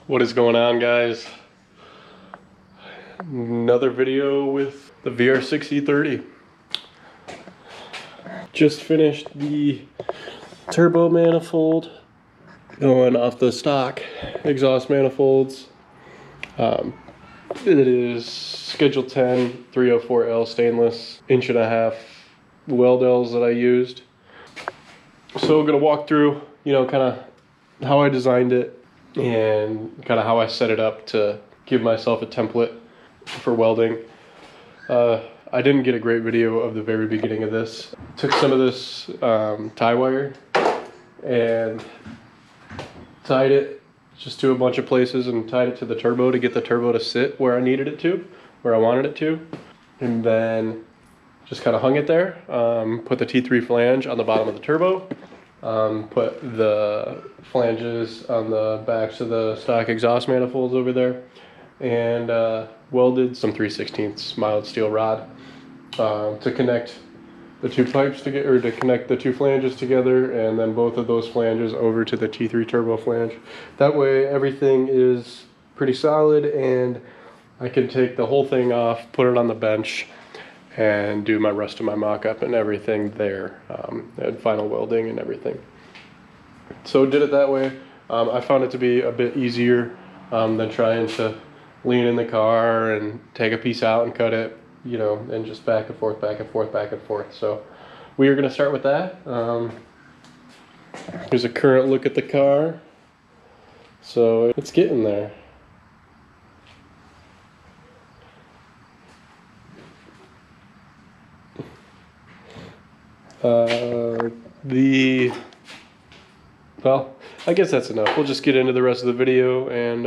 What is going on, guys? Another video with the VR6 E30. Just finished the turbo manifold going off the stock exhaust manifolds. It is Schedule 10 304L stainless 1.5" weld L's that I used. So I'm gonna walk through, kind of how I designed it and kind of how I set it up to give myself a template for welding. I didn't get a great video of the very beginning of this. Took some of this tie wire and tied it just to a bunch of places and tied it to the turbo to get the turbo to sit where I needed it to, where I wanted it to. And then just kind of hung it there. Put the T3 flange on the bottom of the turbo. Put the flanges on the backs of the stock exhaust manifolds over there, and welded some 3/16 mild steel rod to connect the two pipes together, or to connect the two flanges together, and then both of those flanges over to the T3 turbo flange. That way everything is pretty solid and I can take the whole thing off, put it on the bench, and do my rest of my mock-up and everything there, and final welding and everything. So did it that way. I found it to be a bit easier than trying to lean in the car and take a piece out and cut it, and just back and forth, back and forth, back and forth. So we are going to start with that. Here's a current look at the car. So it's getting there. Well, I guess that's enough. We'll just get into the rest of the video and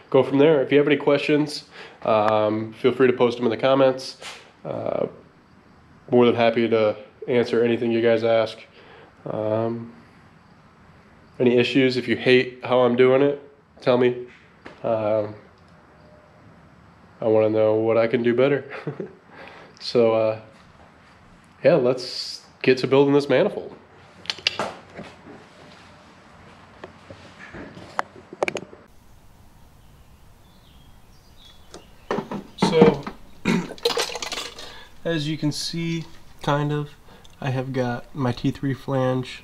go from there. If you have any questions, feel free to post them in the comments. More than happy to answer anything you guys ask. Any issues, if you hate how I'm doing it, tell me. I want to know what I can do better. So, yeah, let's get to building this manifold. So, as you can see, I have got my T3 flange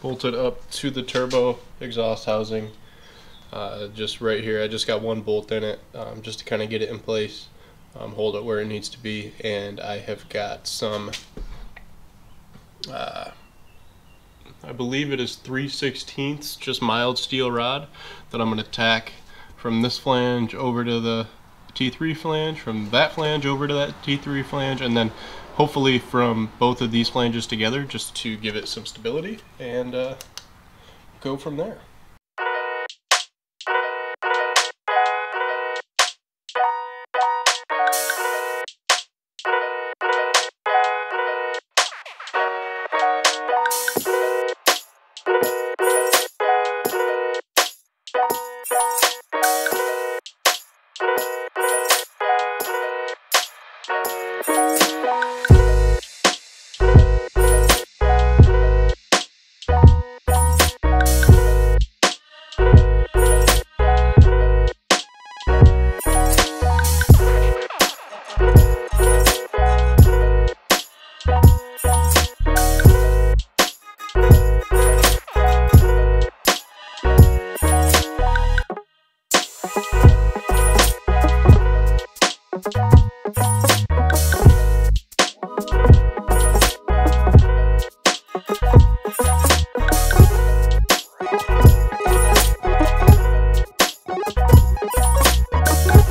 bolted up to the turbo exhaust housing, just right here. I just got one bolt in it, just to kind of get it in place, hold it where it needs to be, and I have got some I believe it is 3/16 just mild steel rod that I'm going to tack from this flange over to the T3 flange, from that flange over to that T3 flange, and then hopefully from both of these flanges together, just to give it some stability, and go from there.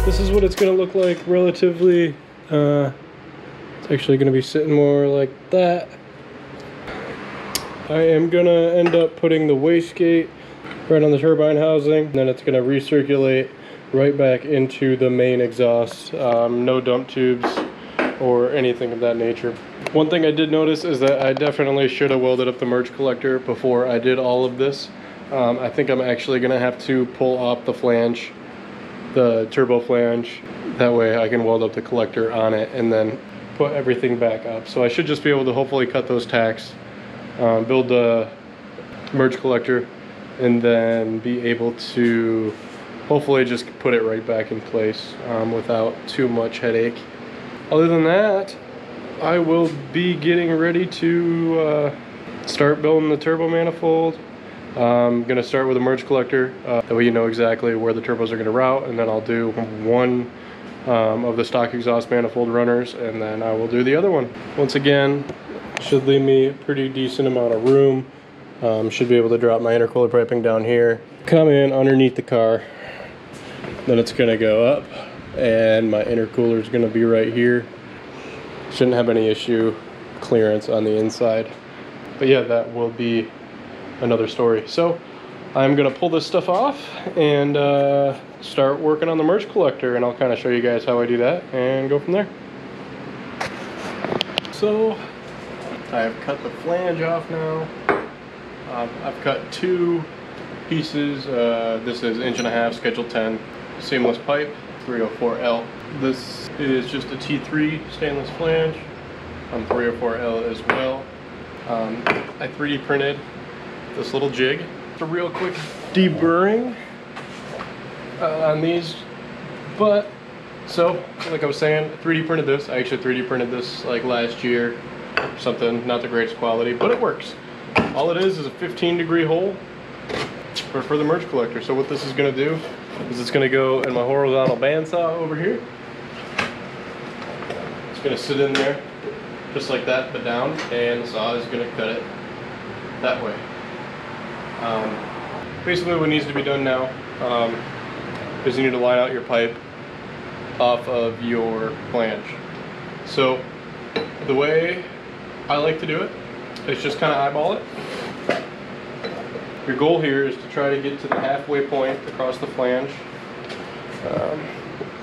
This is what it's going to look like relatively. It's actually going to be sitting more like that. I am going to end up putting the wastegate right on the turbine housing, and then it's going to recirculate right back into the main exhaust. No dump tubes or anything of that nature. One thing I did notice is that I definitely should have welded up the merge collector before I did all of this. I think I'm actually going to have to pull off the flange, the turbo flange. That way I can weld up the collector on it and then put everything back up. So I should just be able to hopefully cut those tacks, build the merge collector, and then be able to hopefully just put it right back in place without too much headache. Other than that, I will be getting ready to start building the turbo manifold. I'm gonna start with a merge collector, that way you know exactly where the turbos are gonna route, and then I'll do one of the stock exhaust manifold runners, and then I will do the other one. Once again, should leave me a pretty decent amount of room. Should be able to drop my intercooler piping down here, come in underneath the car, then it's gonna go up, and my intercooler is gonna be right here. Shouldn't have any issue clearance on the inside. But yeah, that will be another story. So I'm gonna pull this stuff off and start working on the merge collector, and I'll kind of show you guys how I do that and go from there. So I've cut the flange off now. I've cut 2 pieces. This is 1.5" Schedule 10 seamless pipe, 304L. This is just a T3 stainless flange on 304L as well. I 3D printed this little jig. A real quick deburring on these, but so like I was saying, 3D printed this. I actually 3D printed this like last year, something not the greatest quality, but it works. All it is a 15-degree hole for the merge collector. So what this is going to do is it's going to go in my horizontal bandsaw over here. It's going to sit in there just like that, but down, and the saw is going to cut it that way. Basically what needs to be done now is you need to line out your pipe off of your flange. So the way I like to do it is just kind of eyeball it. Your goal here is to try to get to the halfway point across the flange.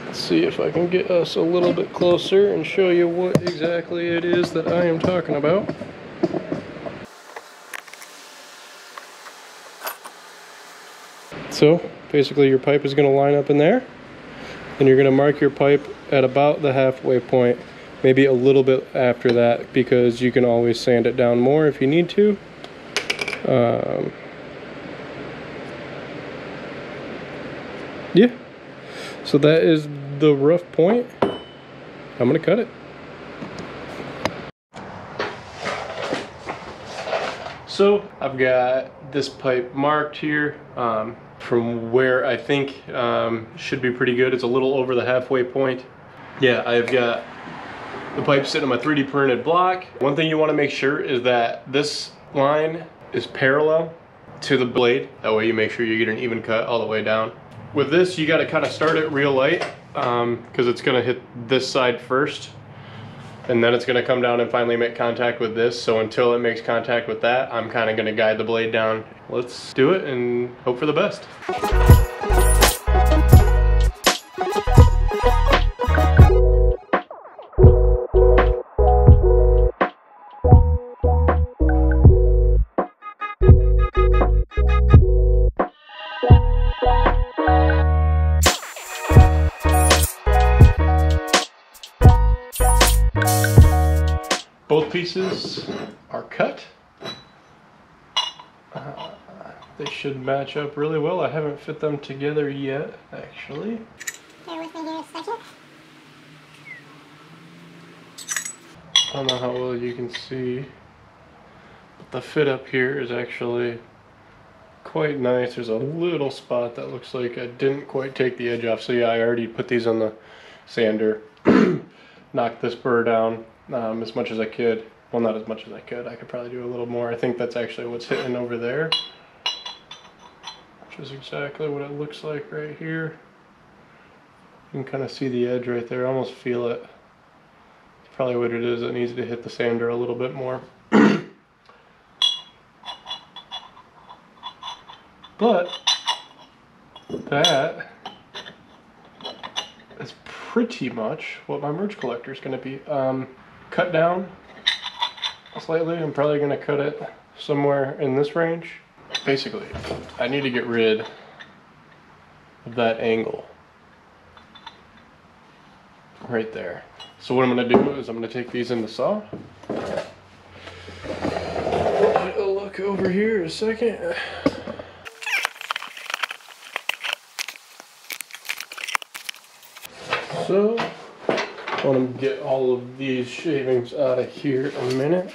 Let's see if I can get us a little bit closer and show you what exactly it is that I am talking about. So basically your pipe is going to line up in there, and you're going to mark your pipe at about the halfway point, maybe a little bit after that, because you can always sand it down more if you need to. Yeah, so that is the rough point. I'm going to cut it. So I've got this pipe marked here from where I think should be pretty good. It's a little over the halfway point. Yeah, I've got the pipe sitting on my 3D printed block. One thing you want to make sure is that this line is parallel to the blade. That way you make sure you get an even cut all the way down. With this, you got to kind of start it real light because it's going to hit this side first, and then it's going to come down and finally make contact with this. So until it makes contact with that, I'm kind of going to guide the blade down. Let's do it and hope for the best. Both pieces are cut. They should match up really well. I haven't fit them together yet, actually. Bear with me here a second. I don't know how well you can see, but the fit up here is actually quite nice. There's a little spot that looks like I didn't quite take the edge off. So yeah, I already put these on the sander, knocked this burr down as much as I could. Well, not as much as I could. I could probably do a little more. I think that's actually what's hitting over there, which is exactly what it looks like right here. You can kind of see the edge right there. I almost feel it. It's probably what it is. It needs to hit the sander a little bit more. But that is pretty much what my merge collector is going to be. Cut down slightly. I'm probably going to cut it somewhere in this range. Basically, I need to get rid of that angle right there. So what I'm going to do is I'm going to take these in the saw. Get a look over here a second. So, I want to get all of these shavings out of here in a minute.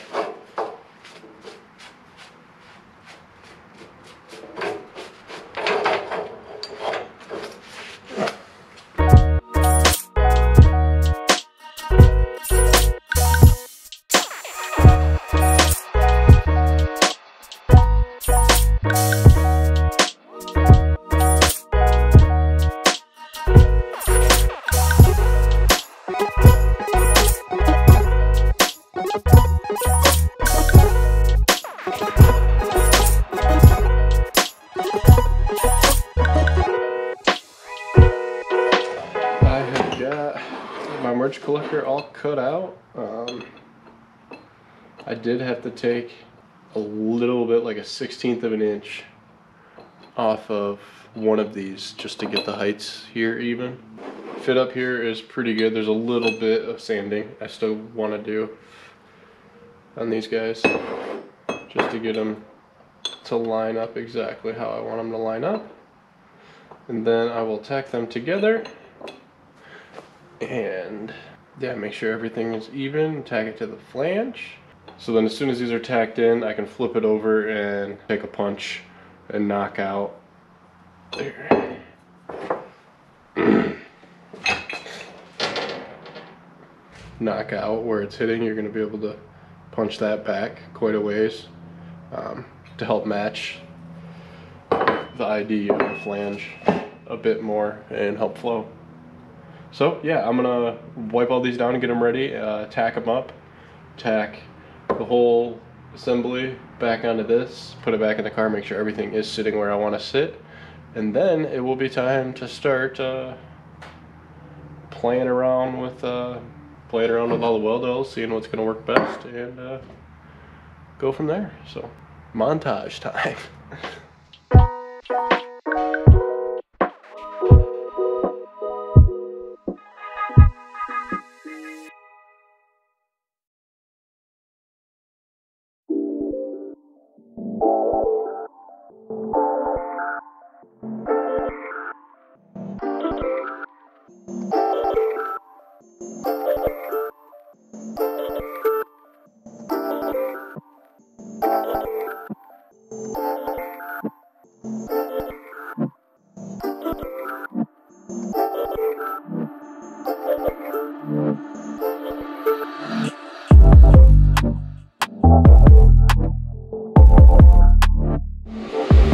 My merch collector all cut out. I did have to take a little bit, like a 1/16 of an inch off of one of these just to get the heights here even. Fit up here is pretty good. There's a little bit of sanding I still want to do on these guys just to get them to line up exactly how I want them to line up. And then I will tack them together and yeah, make sure everything is even, tack it to the flange. So then as soon as these are tacked in, I can flip it over and take a punch and knock out there. Knock out where it's hitting. You're going to be able to punch that back quite a ways to help match the ID of the flange a bit more and help flow. So yeah, I'm gonna wipe all these down and get them ready, tack them up, tack the whole assembly back onto this, put it back in the car, make sure everything is sitting where I want to sit, and then it will be time to start playing around with all the weld-ells, seeing what's gonna work best, and go from there. So montage time.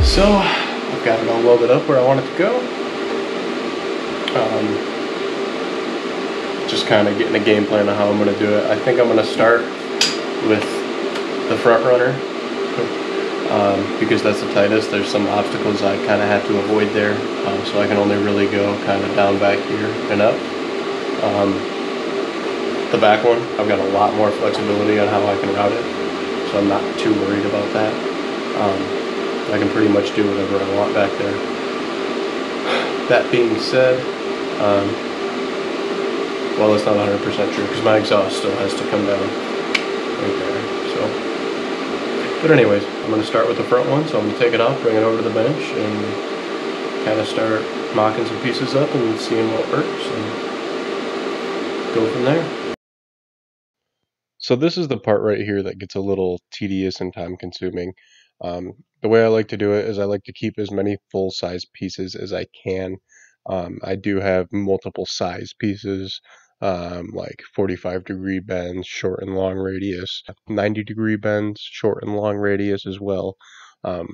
So, I've got it all welded up where I want it to go. Just kind of getting a game plan of how I'm going to do it. I think I'm going to start with the front runner because that's the tightest. There's some obstacles I kind of have to avoid there, so I can only really go kind of down back here and up. The back one, I've got a lot more flexibility on how I can route it, so I'm not too worried about that. I can pretty much do whatever I want back there. That being said, well, it's not 100% true because my exhaust still has to come down right there. So, but anyways, I'm going to start with the front one. So I'm going to take it off, bring it over to the bench, and kind of start mocking some pieces up and seeing what works, and go from there. So this is the part right here that gets a little tedious and time consuming. The way I like to do it is I like to keep as many full-size pieces as I can. I do have multiple size pieces, like 45-degree bends, short and long radius, 90-degree bends, short and long radius as well. I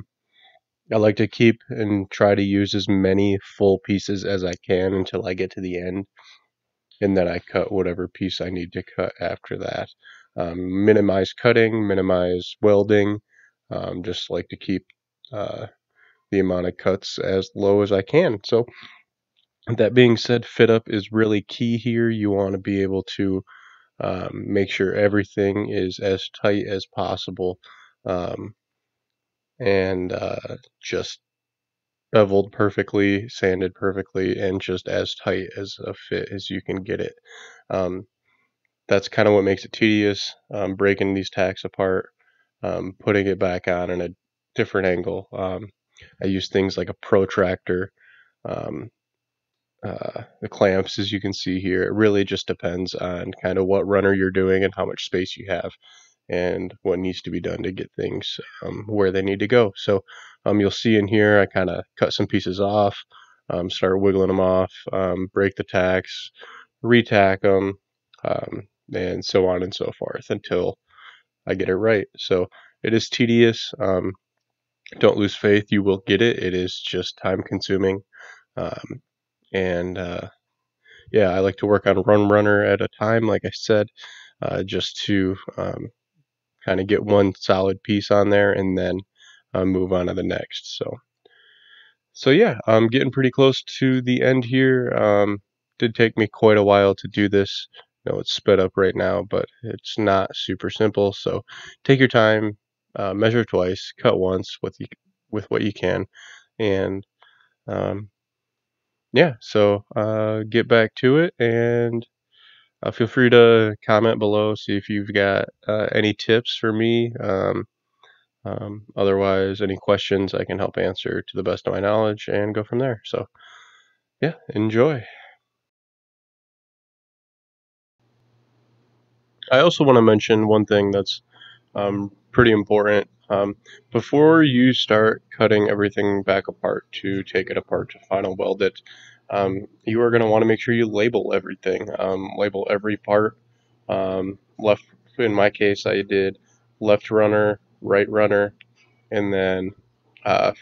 like to keep and try to use as many full pieces as I can until I get to the end, and then I cut whatever piece I need to cut after that. Minimize cutting, minimize welding, just like to keep the amount of cuts as low as I can. So that being said, fit up is really key here. You want to be able to make sure everything is as tight as possible, and just beveled perfectly, sanded perfectly, and just as tight as a fit as you can get it. That's kind of what makes it tedious, breaking these tacks apart, putting it back on in a different angle. I use things like a protractor the clamps, as you can see here. It really just depends on kind of what runner you're doing and how much space you have and what needs to be done to get things where they need to go. So you'll see in here I kind of cut some pieces off, start wiggling them off, break the tacks, retack them, and so on and so forth until I get it right. So it is tedious. Don't lose faith, you will get it. It is just time consuming. And yeah, I like to work on one runner at a time, like I said, just to kind of get one solid piece on there and then move on to the next. So yeah, I'm getting pretty close to the end here. Did take me quite a while to do this. You know, it's sped up right now, but it's not super simple. So take your time, measure twice, cut once with what you can, and yeah. So get back to it, and feel free to comment below. See if you've got any tips for me. Otherwise, any questions I can help answer to the best of my knowledge and go from there. So yeah, enjoy. I also want to mention one thing that's pretty important. Before you start cutting everything back apart to take it apart to final weld it, you are going to want to make sure you label everything. Label every part. Left, in my case, I did left runner, right runner, and then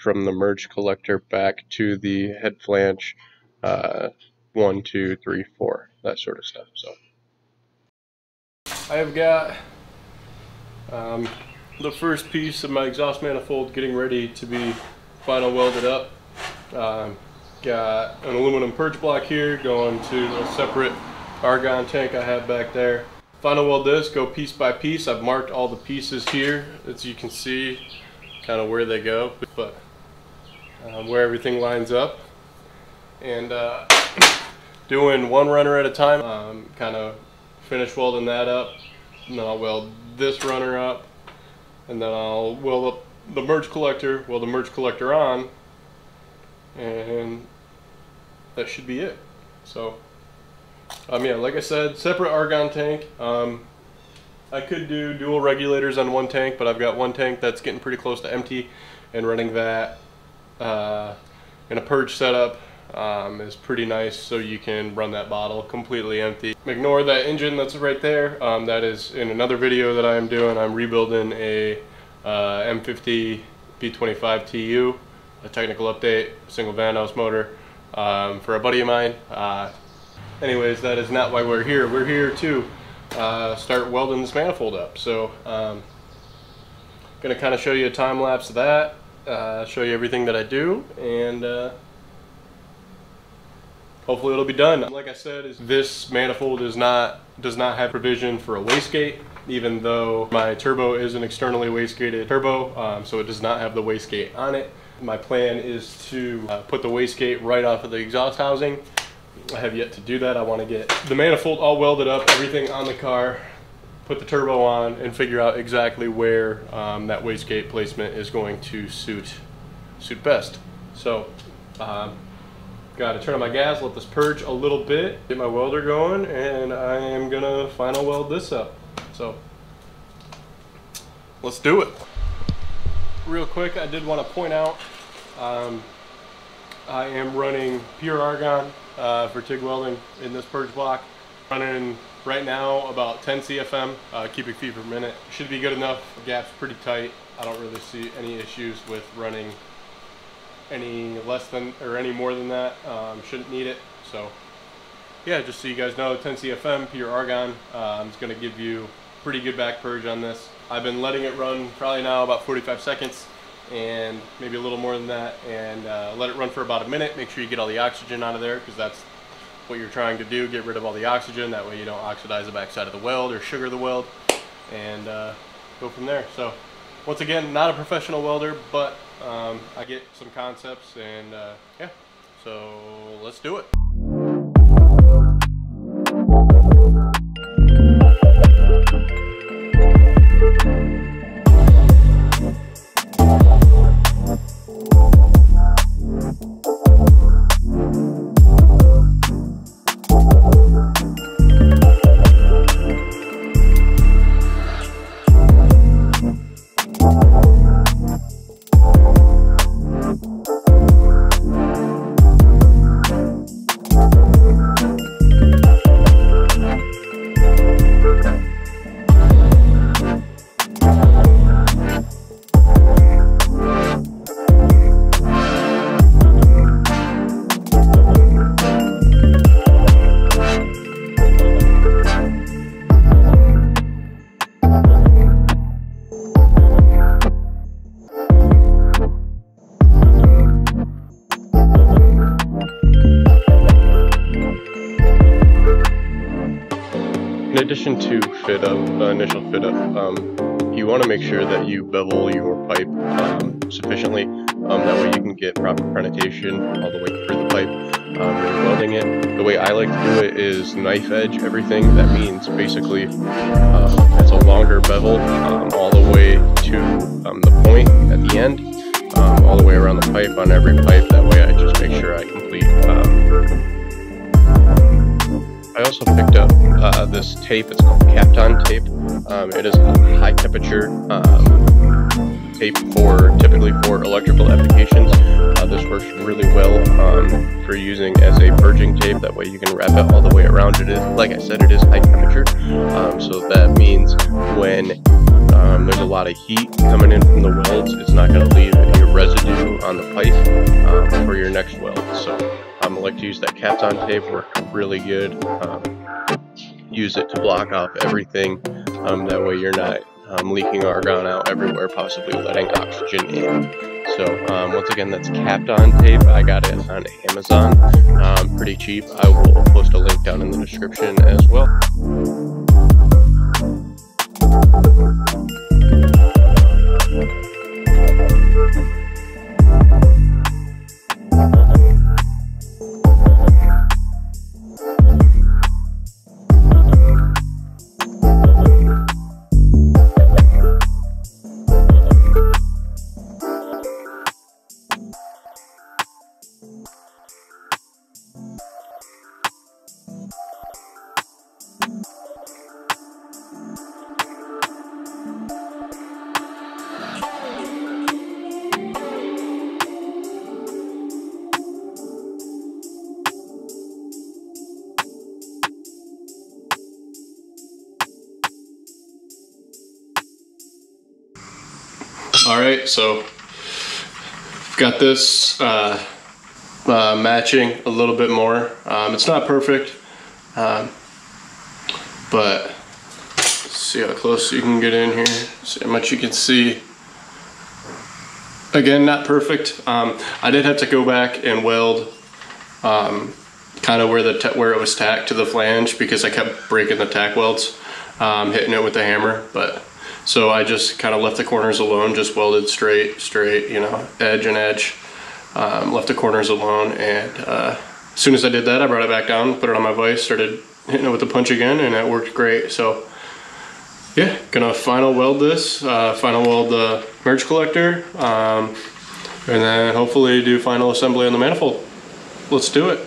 from the merge collector back to the head flange, 1, 2, 3, 4, that sort of stuff. So I have got the first piece of my exhaust manifold getting ready to be final welded up. Got an aluminum purge block here going to a separate argon tank I have back there. Final weld this, go piece by piece. I've marked all the pieces here, as you can see, kind of where they go, but where everything lines up. And doing one runner at a time, kind of finish welding that up, and then I'll weld this runner up, and then I'll weld up the merge collector, weld the merge collector on, and that should be it. So yeah, like I said, separate argon tank. I could do dual regulators on one tank, but I've got one tank that's getting pretty close to empty, and running that in a purge setup is pretty nice, so you can run that bottle completely empty. Ignore that engine that's right there. That is in another video that I am doing. I'm rebuilding a M50 P25 TU, a technical update, single van house motor for a buddy of mine. Anyways, that is not why we're here. We're here to start welding this manifold up. So gonna kind of show you a time lapse of that, show you everything that I do, and hopefully it'll be done. Like I said, this manifold does not have provision for a wastegate, even though my turbo is an externally wastegated turbo, so it does not have the wastegate on it. My plan is to put the wastegate right off of the exhaust housing. I have yet to do that. I want to get the manifold all welded up, everything on the car, put the turbo on, and figure out exactly where that wastegate placement is going to suit best. So got to turn on my gas, let this purge a little bit, get my welder going, and I am gonna final weld this up. So let's do it. Real quick, I did want to point out I am running pure argon for TIG welding in this purge block. Running right now about 10 CFM, cubic feet per minute. Should be good enough. The gap's pretty tight. I don't really see any issues with running any less than or any more than that. Shouldn't need it. So yeah, just so you guys know, 10 CFM pure argon is going to give you pretty good back purge on this. I've been letting it run probably now about 45 seconds and maybe a little more than that, and let it run for about a minute. Make sure you get all the oxygen out of there, because that's what you're trying to do, get rid of all the oxygen. That way you don't oxidize the backside of the weld or sugar the weld, and go from there. So once again, not a professional welder, but I get some concepts, and yeah, so let's do it. in addition to initial fit up, you want to make sure that you bevel your pipe sufficiently. That way you can get proper penetration all the way through the pipe when you're welding it. The way I like to do it is knife edge everything. That means basically it's a longer bevel all the way to the point at the end, all the way around the pipe on every pipe. That way I just make sure I complete. I also picked up this tape. It's called Kapton tape. It is a high temperature tape typically for electrical applications. This works really well for using as a purging tape. That way you can wrap it all the way around. It is, like I said, it is high temperature, so that means when there's a lot of heat coming in from the welds, it's not going to leave any residue on the pipe for your next weld. So I like to use that Kapton tape. Worked really good. Use it to block off everything. That way you're not leaking argon out everywhere, possibly letting oxygen in. So once again, that's Kapton tape. I got it on Amazon, pretty cheap. I will post a link down in the description as well. Alright, so got this matching a little bit more. It's not perfect, but let's see how close you can get in here, see how much you can see. Again, not perfect. I did have to go back and weld kind of where it was tacked to the flange, because I kept breaking the tack welds, hitting it with the hammer. But so I just kind of left the corners alone, just welded straight, you know, edge and edge. Left the corners alone, and as soon as I did that, I brought it back down, put it on my vise, started hitting it with the punch again, and it worked great. So yeah, gonna final weld this, final weld the merge collector, and then hopefully do final assembly on the manifold. Let's do it.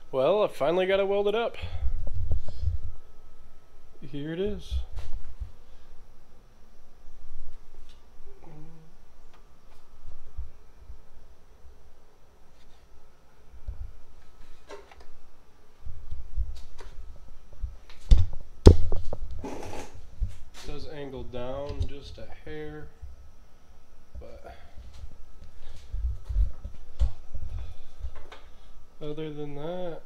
Well, I finally got it welded up. Here it is. It does angle down just a hair, but other than that,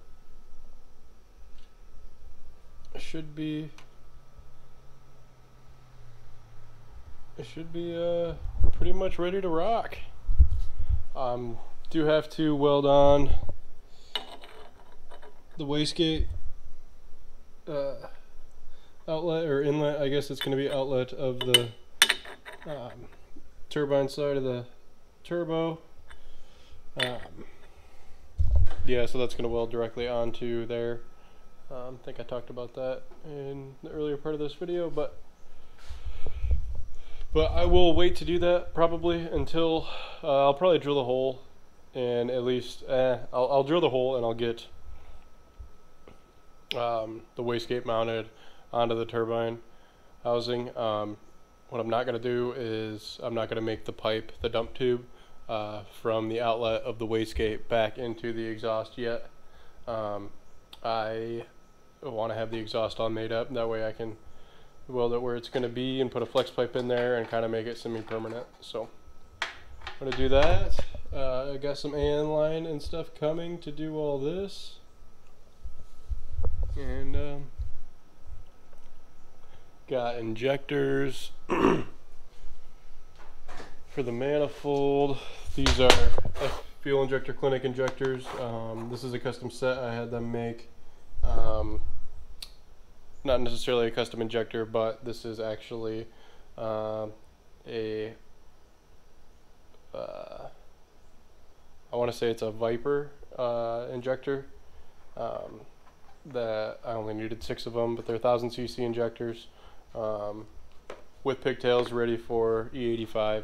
it should be pretty much ready to rock. Do have to weld on the wastegate outlet or inlet. I guess it's going to be outlet of the turbine side of the turbo. Yeah, so that's going to weld directly onto there. I think I talked about that in the earlier part of this video, but I will wait to do that probably until I'll probably drill the hole, and at least I'll drill the hole and I'll get the wastegate mounted onto the turbine housing. What I'm not going to do is I'm not going to make the pipe, the dump tube, from the outlet of the wastegate back into the exhaust yet. I want to have the exhaust all made up, that way I can weld it where it's going to be and put a flex pipe in there and kind of make it semi-permanent. So I'm going to do that. I got some AN line and stuff coming to do all this, and got injectors for the manifold. These are Fuel Injector Clinic injectors. This is a custom set I had them make. Not necessarily a custom injector, but this is actually I want to say it's a Viper injector. That I only needed 6 of them, but they're 1000cc injectors with pigtails ready for E85.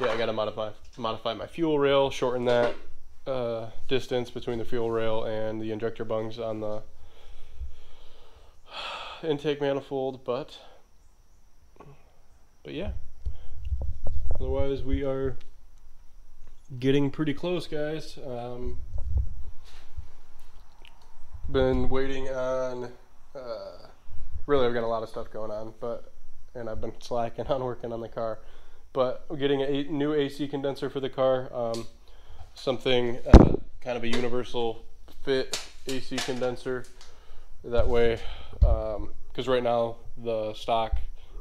Yeah, I got to modify my fuel rail, shorten that distance between the fuel rail and the injector bungs on the intake manifold, but yeah, otherwise we are getting pretty close, guys. Been waiting on really I've got a lot of stuff going on, and I've been slacking on working on the car, but we're getting a new AC condenser for the car, something kind of a universal fit AC condenser. That way, because right now the stock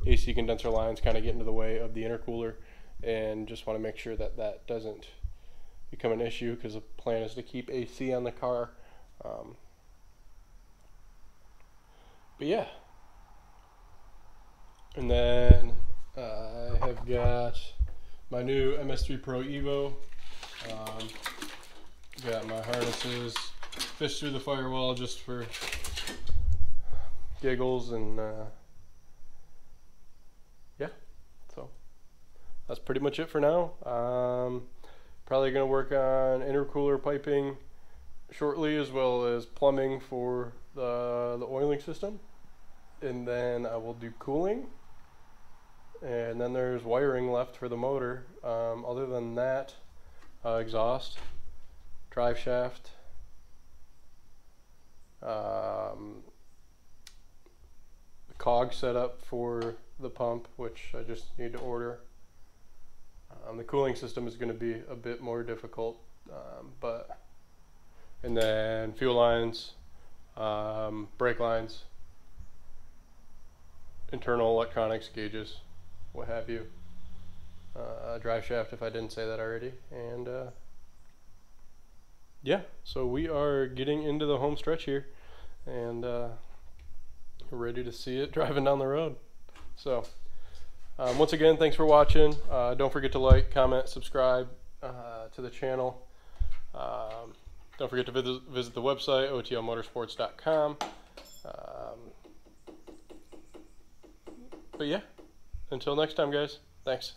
AC condenser lines kind of get into the way of the intercooler, and just want to make sure that that doesn't become an issue, because the plan is to keep AC on the car. But yeah, and then I have got my new MS3 Pro Evo. Got my harnesses, fished through the firewall just for giggles, and yeah, so that's pretty much it for now. Probably gonna work on intercooler piping shortly, as well as plumbing for the oiling system, and then I will do cooling, and then there's wiring left for the motor. Other than that, exhaust, drive shaft, cog setup for the pump, which I just need to order. The cooling system is going to be a bit more difficult, and then fuel lines, brake lines, internal electronics, gauges, what have you, drive shaft if I didn't say that already, and yeah, so we are getting into the home stretch here, and ready to see it driving down the road. So once again, thanks for watching. Don't forget to like, comment, subscribe to the channel. Don't forget to visit the website, otlmotorsports.com. But yeah, until next time, guys, thanks.